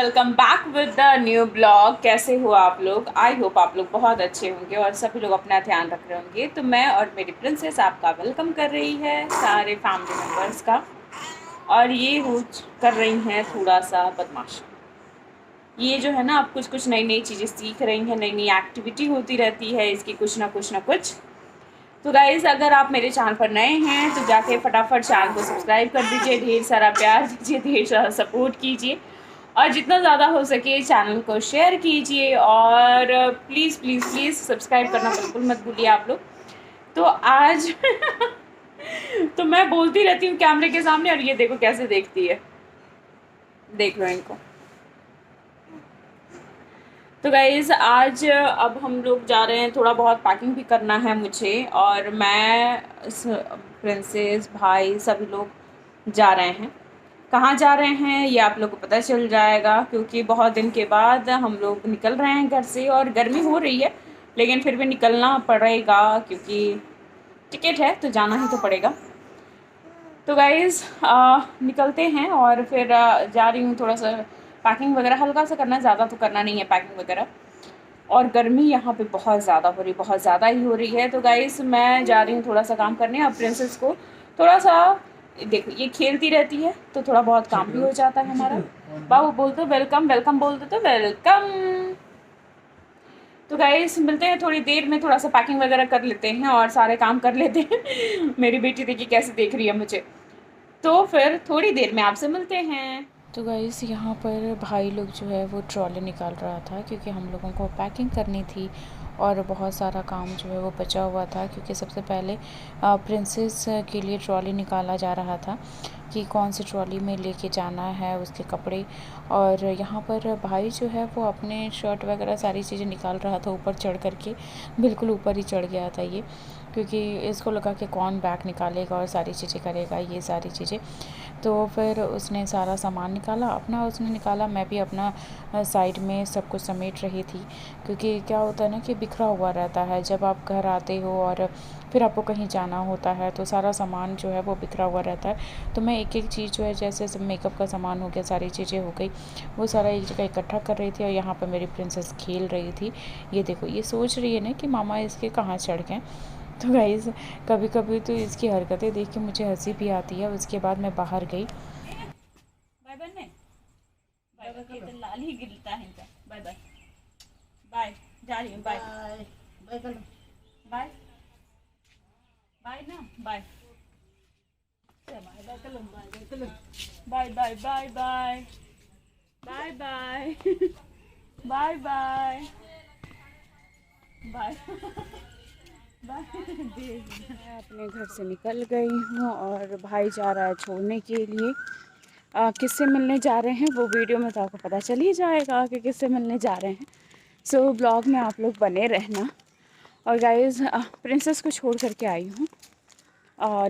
Welcome back with the new blog. कैसे हो आप लोग? आई होप आप लोग बहुत अच्छे होंगे और सभी लोग अपना ध्यान रख रहे होंगे। तो मैं और मेरी प्रिंसेस आपका वेलकम कर रही है, सारे फैमिली मेम्बर्स का। और ये हो कर रही हैं थोड़ा सा बदमाशी। ये जो है ना, आप कुछ कुछ नई नई चीज़ें सीख रही हैं, नई नई एक्टिविटी होती रहती है इसकी, कुछ ना कुछ। तो गाइज़, अगर आप मेरे चैनल पर नए हैं तो जाके फटाफट चैनल को सब्सक्राइब कर दीजिए, ढेर सारा प्यार दीजिए, ढेर सारा सपोर्ट कीजिए और जितना ज़्यादा हो सके चैनल को शेयर कीजिए। और प्लीज़ प्लीज़ प्लीज़ सब्सक्राइब करना बिल्कुल मत भूलिए आप लोग। तो आज तो मैं बोलती रहती हूँ कैमरे के सामने और ये देखो कैसे देखती है, देख लो इनको। तो गाइज़, आज अब हम लोग जा रहे हैं, थोड़ा बहुत पैकिंग भी करना है मुझे, और मैं प्रिंसेस भाई सभी लोग जा रहे हैं। कहाँ जा रहे हैं ये आप लोग को पता चल जाएगा, क्योंकि बहुत दिन के बाद हम लोग निकल रहे हैं घर से। और गर्मी हो रही है लेकिन फिर भी निकलना पड़ेगा, क्योंकि टिकट है तो जाना ही तो पड़ेगा। तो गाइज़, निकलते हैं और फिर जा रही हूँ। थोड़ा सा पैकिंग वगैरह हल्का सा करना, ज़्यादा तो करना नहीं है पैकिंग वगैरह। और गर्मी यहाँ पे बहुत ज़्यादा हो रही, बहुत ज़्यादा ही हो रही है। तो गाइज़, मैं जा रही हूँ थोड़ा सा काम करने। अब प्रिंसेस को थोड़ा सा, देखो ये खेलती रहती है तो थोड़ा बहुत काम भी हो जाता है हमारा। बाबू बोल दो वेलकम, वेलकम बोल दो तो वेलकम। तो गाइस, मिलते हैं थोड़ी देर में, थोड़ा सा पैकिंग वगैरह कर लेते हैं और सारे काम कर लेते हैं। मेरी बेटी देखिए कैसे देख रही है मुझे। तो फिर थोड़ी देर में आपसे मिलते हैं। तो गाइस, यहाँ पर भाई लोग जो है वो ट्रॉली निकाल रहा था, क्योंकि हम लोगों को पैकिंग करनी थी और बहुत सारा काम जो है वो बचा हुआ था। क्योंकि सबसे पहले प्रिंसेस के लिए ट्रॉली निकाला जा रहा था कि कौन सी ट्रॉली में लेके जाना है उसके कपड़े। और यहाँ पर भाई जो है वो अपने शर्ट वगैरह सारी चीज़ें निकाल रहा था, ऊपर चढ़ करके, बिल्कुल ऊपर ही चढ़ गया था ये, क्योंकि इसको लगा कि कौन बैग निकालेगा और सारी चीज़ें करेगा, ये सारी चीज़ें। तो फिर उसने सारा सामान निकाला, अपना उसने निकाला, मैं भी अपना साइड में सब कुछ समेट रही थी। क्योंकि क्या होता है ना कि बिखरा हुआ रहता है, जब आप घर आते हो और फिर आपको कहीं जाना होता है तो सारा सामान जो है वो बिखरा हुआ रहता है। तो मैं एक एक चीज़ जो है, जैसे सब मेकअप का सामान हो गया, सारी चीज़ें हो गई, वो सारा एक जगह इकट्ठा कर रही थी। और यहाँ पर मेरी प्रिंसेस खेल रही थी। ये देखो, ये सोच रही है ना कि मामा इसके कहाँ चढ़ गए। तो गाइज़, कभी कभी तो इसकी हरकतें देख के मुझे हंसी भी आती है। उसके बाद मैं बाहर गई। बाय बाय ने, बाय बाय, तो लाल ही गिरता है इनका। बाय बाय बाय, जा रही हूँ। Bye bye bye bye bye ना, bye bye bye bye bye bye bye bye bye bye bye. मैं अपने घर से निकल गई हूँ और भाई जा रहा है छोड़ने के लिए। किससे मिलने जा रहे हैं वो वीडियो में तो आपको पता चल ही जाएगा कि किससे मिलने जा रहे हैं। सो ब्लॉग में आप लोग बने रहना। और गाइज़, प्रिंसेस को छोड़ करके आई हूँ,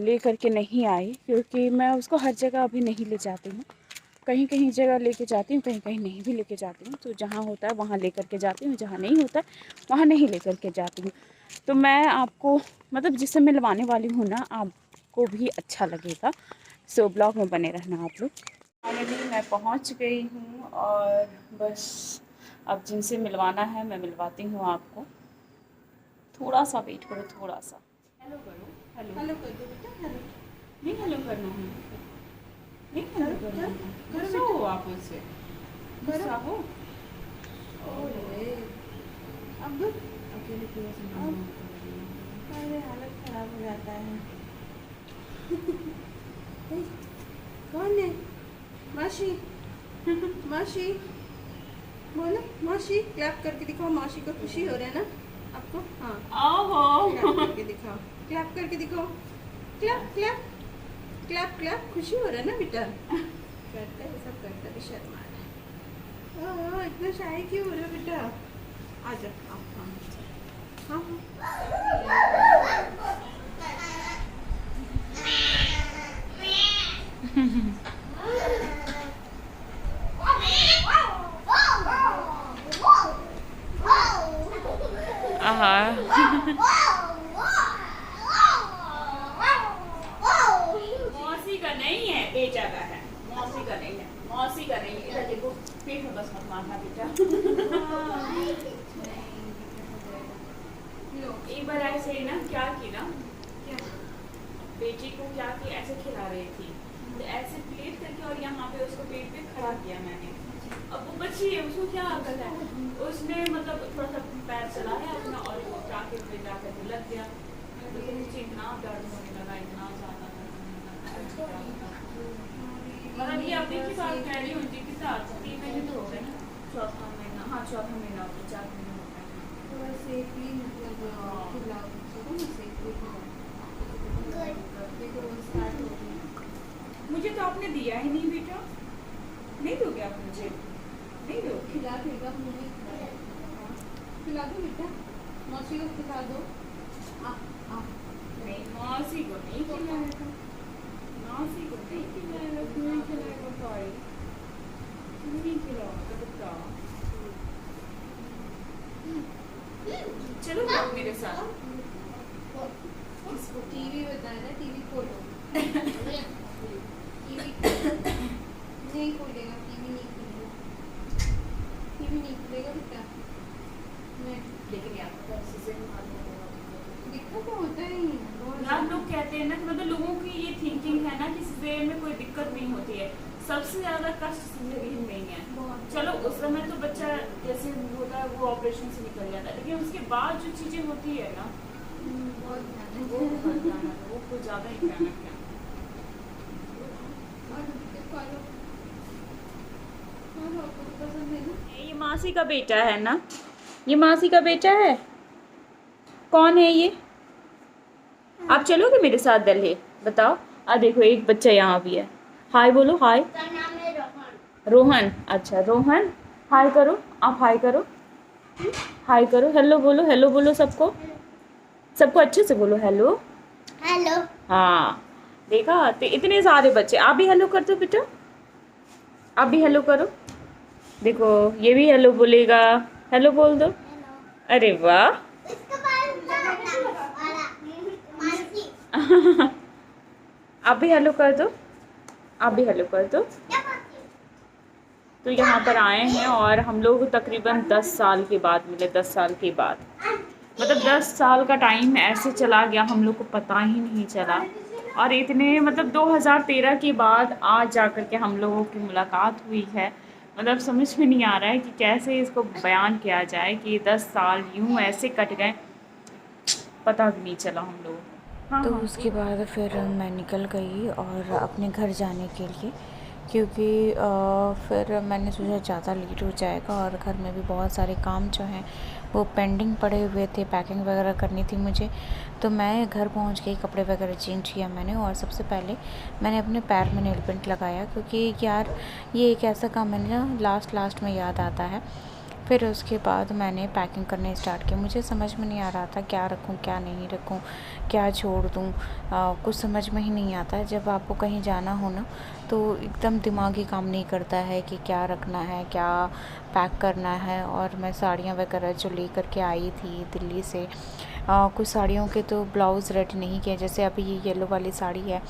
ले करके नहीं आई, क्योंकि मैं उसको हर जगह अभी नहीं ले जाती हूँ। कहीं कहीं जगह लेके जाती हूँ, कहीं कहीं नहीं भी लेके जाती हूँ। तो जहाँ होता है वहाँ ले करके जाती हूँ, जहाँ नहीं होता है वहाँ नहीं ले करके जाती हूँ। तो मैं आपको, मतलब जिससे मिलवाने वाली हूँ ना, आपको भी अच्छा लगेगा। सो ब्लॉग में बने रहना आप लोग। फाइनली मैं पहुँच गई हूँ और बस अब जिनसे मिलवाना है मैं मिलवाती हूँ आपको। थोड़ा सा वेट करो, थोड़ा सा। हेलो करो, हेलो हेलो कर दो बेटा, हेलो। नहीं हेलो करना है, नहीं हेलो करना है। गुस्सा हो आप मुझसे, गुस्सा हो। अब अकेले पूरा संभालना, अरे हालत खराब हो जाता है। कौन है? मासी, मासी बोलो, मासी। क्लैप करके दिखाओ, मासी को खुशी हो रहा है ना आपको? हाँ, ओहो, क्लैप करके दिखाओ, क्लैप करके दिखाओ, क्लैप क्लैप क्लैप क्लैप। खुशी हो रहा है ना बेटा? करता है, सब करता है, शर्म आ रहा है। इतना शाय क्यों हो रहा है बेटा? आ जाओ, हाँ मौसी का नहीं है, बेचा का है, मौसी का नहीं है। मौसी कर रही है, इधर देखो, पेट में बस मत मारना बेटा। एक बार ऐसे ही ना क्या की ना, बेटी को क्या की ऐसे खिला रही थी, तो ऐसे प्लेट करके और यहाँ पे उसको पेट पे खड़ा किया मैंने। अब वो बच्ची है, उसको क्या अकल है, उसने मतलब थोड़ा सा पैर चलाया अपना और वो टाके पे जाकर लग गया। तो मुझे इतना दर्द होने लगा, इतना ज़्यादा दर्द होने लगा। मतलब ये अभी की बात कह रही हूँ जी, कितना 3 महीने तो हो गए ना, चौथा महीना, हाँ चौथा महीना हो गया, 4 महीने हो गए। थोड़ा सेफली मतलब खिलाओ बच्चों को, सेफली खिलाओ, देखो स्टार्ट हो गई। मुझे तो आपने दिया ही नहीं बेटा, नहीं दोगे आप मुझे, नहीं दो? खिला देगा मुँह में, खिला दो बेटा, मौसी को खिला दो। नहीं मौसी को नहीं खिलाएगा, मौसी को नहीं खिलाएगा, क्यों नहीं खिलाएगा? सॉरी, क्यों नहीं खिलाओगे बेटा? चलो आप मेरे साथ। इसको टीवी बताया ना, टीवी खोलो। टीवी नहीं खोलेगा, टीवी नहीं खोलेगा, टीवी नहीं खोलेगा बेटा। लेकिन यार तो ऐसे दिक्कत तो होता ही है बहुत यार, लोग कहते हैं ना कि मतलब लोगों की ये थिंकिंग है ना कि सिजेरियन में कोई दिक्कत नहीं होती है। सबसे ज्यादा कष्ट सिजेरियन में ही है। चलो उस समय तो बच्चा जैसे होता है वो ऑपरेशन से निकल जाता है, लेकिन उसके बाद जो चीजें होती है ना, बहुत ध्यान वो बहुत भयानक है, वो कुछ ज्यादा ही भयानक है। पसंद है ना। ये मासी का बेटा है ना, ये मासी का बेटा है। कौन है ये? आप चलोगे मेरे साथ दिल्ली? बताओ। देखो एक बच्चा यहाँ भी है, हाय बोलो, हाय। नाम है रोहन। रोहन, अच्छा रोहन, हाय करो, आप हाय करो, हाय करो, हेलो बोलो, हेलो बोलो सबको, सबको अच्छे से बोलो हेलो। हेलो। हाँ देखा, तो इतने सारे बच्चे, आप भी हेलो कर दो बेटा, आप भी हेलो करो। देखो ये भी हेलो बोलेगा, हेलो बोल दो। अरे वाह। आप भी हेलो कर दो, आप भी हेलो कर दो। तो यहाँ पर आए हैं और हम लोग तकरीबन 10 साल के बाद मिले, 10 साल के बाद, मतलब 10 साल का टाइम ऐसे चला गया, हम लोग को पता ही नहीं चला। और इतने मतलब 2013 के बाद आज जा कर के हम लोगों की मुलाकात हुई है। मतलब समझ में नहीं आ रहा है कि कैसे इसको बयान किया जाए कि 10 साल यूँ ऐसे कट गए, पता भी नहीं चला हम लोगों को। हाँ तो हाँ उसके बाद फिर मैं निकल गई और अपने घर जाने के लिए, क्योंकि फिर मैंने सोचा ज़्यादा लेट हो जाएगा और घर में भी बहुत सारे काम जो हैं वो पेंडिंग पड़े हुए थे, पैकिंग वगैरह करनी थी मुझे। तो मैं घर पहुंच गई, कपड़े वगैरह चेंज किया मैंने, और सबसे पहले मैंने अपने पैर में नेल पेंट लगाया, क्योंकि यार ये एक ऐसा काम है ना, लास्ट में याद आता है। फिर उसके बाद मैंने पैकिंग करने स्टार्ट किया। मुझे समझ में नहीं आ रहा था क्या रखूं क्या नहीं रखूं, क्या छोड़ दूं, कुछ समझ में ही नहीं आता है। जब आपको कहीं जाना हो ना तो एकदम दिमाग ही काम नहीं करता है कि क्या रखना है, क्या पैक करना है। और मैं साड़ियाँ वगैरह जो लेकर के आई थी दिल्ली से, कुछ साड़ियों के तो ब्लाउज़ रेडी नहीं किए। जैसे अभी ये येलो वाली साड़ी है,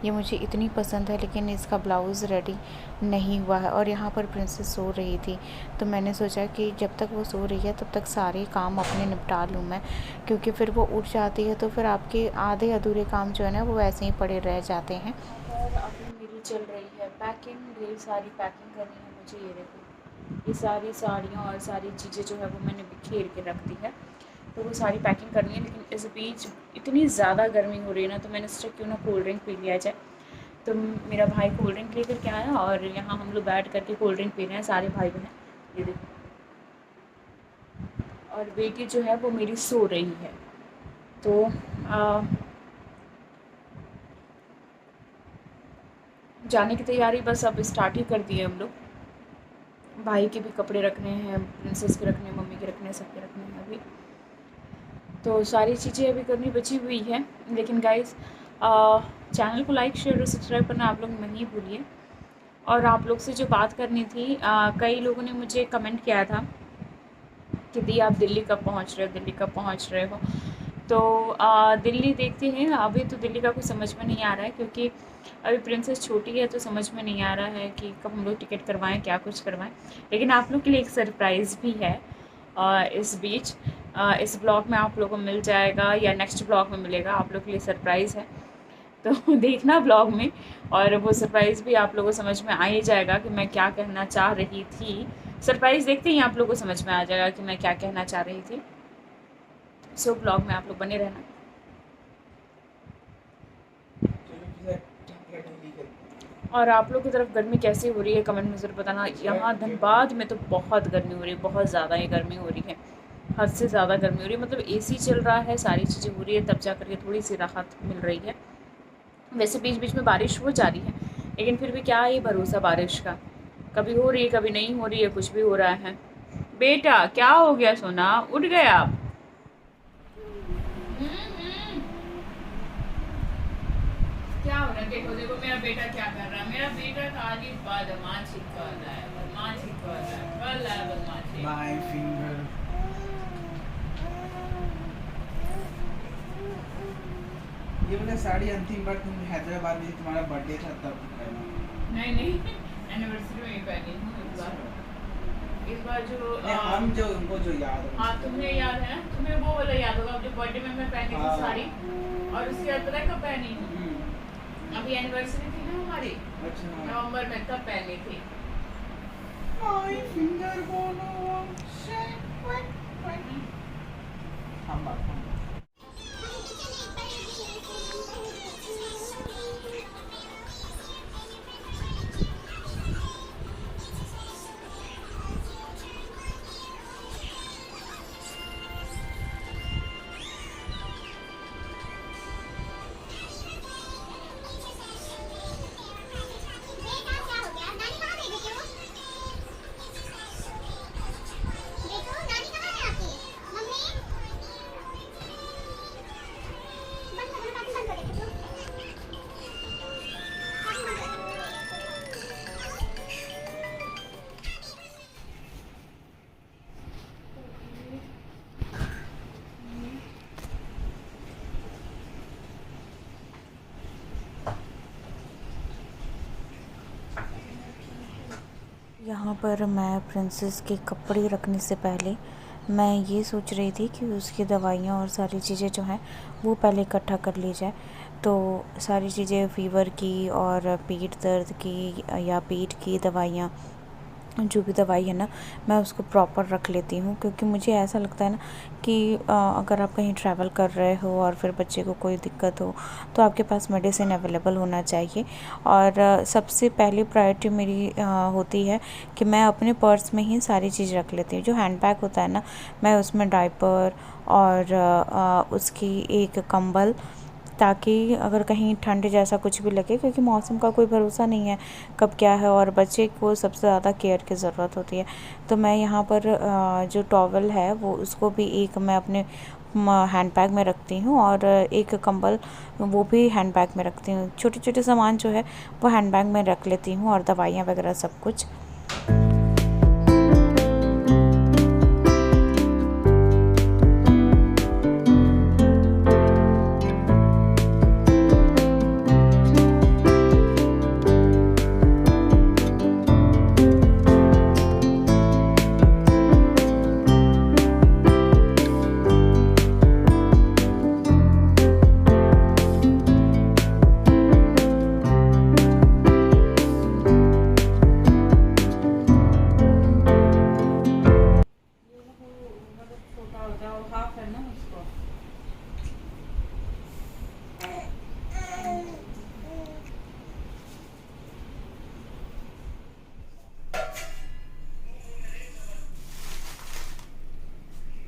ये मुझे इतनी पसंद है, लेकिन इसका ब्लाउज़ रेडी नहीं हुआ है। और यहाँ पर प्रिंसेस सो रही थी, तो मैंने सोचा कि जब तक वो सो रही है तब तक सारे काम अपने निपटा लूँ मैं, क्योंकि फिर वो उठ जाती है तो फिर आपके आधे अधूरे काम जो है ना वो ऐसे ही पड़े रह जाते हैं। और अभी मेरी चल रही है पैकिंग, ढेर सारी पैकिंग करनी है मुझे। ये देखो, ये सारी साड़ियाँ और सारी चीज़ें जो है वो मैंने बिखेर के रख दी है, तो वो सारी पैकिंग करनी है। लेकिन इस बीच इतनी ज़्यादा गर्मी हो रही है ना, तो मैंने सोचा क्यों ना कोल्ड ड्रिंक पी लिया जाए। तो मेरा भाई कोल्ड ड्रिंक लेकर के आया और यहाँ हम लोग बैठ करके कोल्ड ड्रिंक पी रहे हैं सारे भाई बहन, ये देखो। और बेटी जो है वो मेरी सो रही है। तो जाने की तैयारी बस अब स्टार्ट ही कर दी है हम लोग। भाई के भी कपड़े रखने हैं, प्रिंसेस के रखने हैं, मम्मी के रखने हैं, सबके रखने हैं अभी। तो सारी चीज़ें अभी करनी बची हुई है। लेकिन गाइस चैनल को लाइक शेयर और सब्सक्राइब करना आप लोग नहीं भूलिए। और आप लोग से जो बात करनी थी, कई लोगों ने मुझे कमेंट किया था कि दी आप दिल्ली कब पहुंच रहे हो, दिल्ली कब पहुंच रहे हो। तो दिल्ली देखते हैं। अभी तो दिल्ली का कुछ समझ में नहीं आ रहा है, क्योंकि अभी प्रिंसेस छोटी है, तो समझ में नहीं आ रहा है कि कब हम लोग टिकट करवाएं, क्या कुछ करवाएं। लेकिन आप लोग के लिए एक सरप्राइज़ भी है इस बीच। इस ब्लॉग में आप लोगों को मिल जाएगा या नेक्स्ट ब्लॉग में मिलेगा, आप लोग के लिए सरप्राइज़ है। तो देखना ब्लॉग में, और वो सरप्राइज़ भी आप लोगों को समझ में आ ही जाएगा कि मैं क्या कहना चाह रही थी। सरप्राइज़ देखते ही आप लोगों को समझ में आ जाएगा कि मैं क्या कहना चाह रही थी। सो ब्लॉग में आप लोग बने रहना। और आप लोग की तरफ गर्मी कैसी हो रही है कमेंट में ज़रूर बताना। यहाँ धनबाद में तो बहुत गर्मी हो रही है, बहुत ज़्यादा ही गर्मी हो रही है, हद से ज़्यादा गर्मी हो रही है। मतलब एसी चल रहा है, सारी चीज़ें हो रही है, तब जा करके थोड़ी सी राहत मिल रही है। वैसे बीच बीच में बारिश हो जा रही है, लेकिन फिर भी क्या ही भरोसा बारिश का, कभी हो रही है कभी नहीं हो रही है, कुछ भी हो रहा है। बेटा क्या हो गया सोना, उठ गए आप? क्या हो रहा है? देखो देखो मेरा बेटा क्या कर रहा है। मेरा बेटा खाली बदमाशी कर रहा है, बदमाशी कर रहा है बदमाशी। My finger. ये वाला साड़ी अंतिम बार तुम हैदराबाद में तुम्हारा बर्थडे था तब पहना। नहीं नहीं, एनिवर्सरी में ही पहनी हूँ इस बार जो हम जो उनको जो याद है। हाँ तुम्हें याद है, तुम्हें वो वाला याद होगा जो बर्थडे में मैं पहनी थी साड़ी, और उसके बाद पता है कब पहनी हूँ? अभी एनिवर्सरी थी ना हमारी, अच्छा नवंबर में, तब पहनी थी। माय फिंगर बोलो हम बात यहाँ पर मैं प्रिंसेस के कपड़े रखने से पहले मैं ये सोच रही थी कि उसकी दवाइयाँ और सारी चीज़ें जो हैं वो पहले इकट्ठा कर ली जाए। तो सारी चीज़ें फ़ीवर की और पेट दर्द की या पेट की दवाइयाँ, जो भी दवाई है ना, मैं उसको प्रॉपर रख लेती हूँ, क्योंकि मुझे ऐसा लगता है ना कि अगर आप कहीं ट्रैवल कर रहे हो और फिर बच्चे को कोई दिक्कत हो तो आपके पास मेडिसिन अवेलेबल होना चाहिए। और सबसे पहली प्रायोरिटी मेरी होती है कि मैं अपने पर्स में ही सारी चीज़ रख लेती हूँ। जो हैंड बैग होता है ना, मैं उसमें डायपर और उसकी एक कंबल, ताकि अगर कहीं ठंड जैसा कुछ भी लगे, क्योंकि मौसम का कोई भरोसा नहीं है कब क्या है, और बच्चे को सबसे ज़्यादा केयर की ज़रूरत होती है। तो मैं यहाँ पर जो टॉवल है वो उसको भी एक मैं अपने हैंड बैग में रखती हूँ, और एक कंबल वो भी हैंड बैग में रखती हूँ। छोटे छोटे सामान जो है वो हैंड बैग में रख लेती हूँ, और दवाइयाँ वगैरह सब कुछ।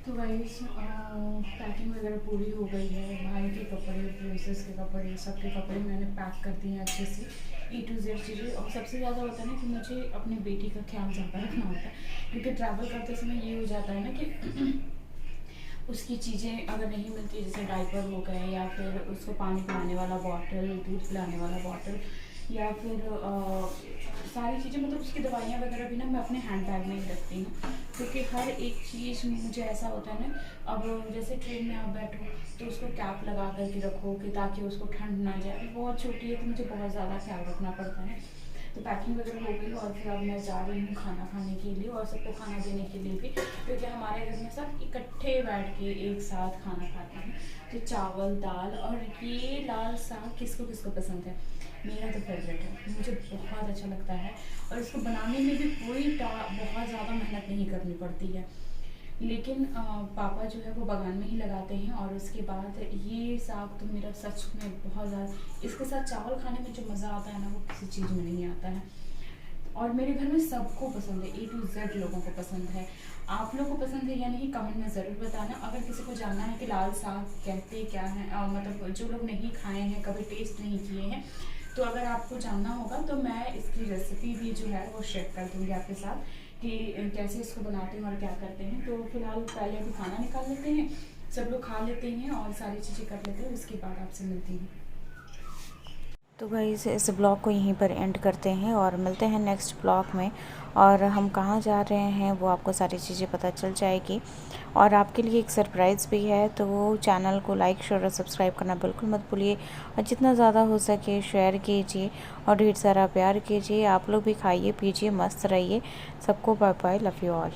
तो गाइस पैकिंग वगैरह पूरी हो गई है। भाई के कपड़े, प्रिंसेस के कपड़े, सबके कपड़े मैंने पैक कर दिए हैं अच्छे से, A to Z चीज़ें। और सबसे ज़्यादा होता है ना कि मुझे अपनी बेटी का ख्याल ज़्यादा रखना होता है, क्योंकि ट्रैवल करते समय ये हो जाता है ना कि उसकी चीज़ें अगर नहीं मिलती, जैसे डायपर हो गए या फिर उसको पानी पिलाने वाला बॉटल, दूध पिलाने वाला बॉटल, या फिर सारी चीज़ें, मतलब उसकी दवाइयाँ वगैरह भी ना मैं अपने हैंड बैग में ही रखती हूँ, क्योंकि हर एक चीज़ मुझे ऐसा होता है ना, अब जैसे ट्रेन में आप बैठो तो उसको कैप लगा करके रखो कि ताकि उसको ठंड ना जाए। अभी बहुत छोटी है तो मुझे बहुत ज़्यादा ख्याल रखना पड़ता है। तो पैकिंग वगैरह हो गई और फिर अब मैं जा रही हूँ खाना खाने के लिए और सबको खाना देने के लिए भी, क्योंकि हमारे घर में सब इकट्ठे बैठ के एक साथ खाना खाते हैं। तो चावल, दाल और ये लाल साग किसको किसको पसंद है, मेरा तो फेवरेट है, मुझे बहुत अच्छा लगता है। और इसको बनाने में भी बहुत ज़्यादा मेहनत नहीं करनी पड़ती है, लेकिन पापा जो है वो बगान में ही लगाते हैं। और उसके बाद ये साग तो मेरा सच में बहुत ज़्यादा, इसके साथ चावल खाने में जो मज़ा आता है ना वो किसी चीज़ में नहीं आता है। और मेरे घर में सबको पसंद है, A to Z लोगों को पसंद है। आप लोगों को पसंद है या नहीं कमेंट में ज़रूर बताना। अगर किसी को जानना है कि लाल साग कहते क्या है, मतलब जो लोग नहीं खाए हैं, कभी टेस्ट नहीं किए हैं, तो अगर आपको जानना होगा तो मैं इसकी रेसिपी भी जो है वो शेयर कर दूँगी आपके साथ कि कैसे इसको बनाते हैं और क्या करते हैं। तो फिलहाल पहले अभी खाना निकाल लेते हैं, सब लोग खा लेते हैं और सारी चीज़ें कर लेते हैं, उसके बाद आपसे मिलती हूँ। तो गाइस इस ब्लॉग को यहीं पर एंड करते हैं और मिलते हैं नेक्स्ट ब्लॉग में। और हम कहाँ जा रहे हैं वो आपको सारी चीज़ें पता चल जाएगी। और आपके लिए एक सरप्राइज़ भी है, तो चैनल को लाइक शेयर और सब्सक्राइब करना बिल्कुल मत भूलिए। और जितना ज़्यादा हो सके शेयर कीजिए और ढेर सारा प्यार कीजिए। आप लोग भी खाइए पीजिए, मस्त रहिए। सबको bye bye, love you all.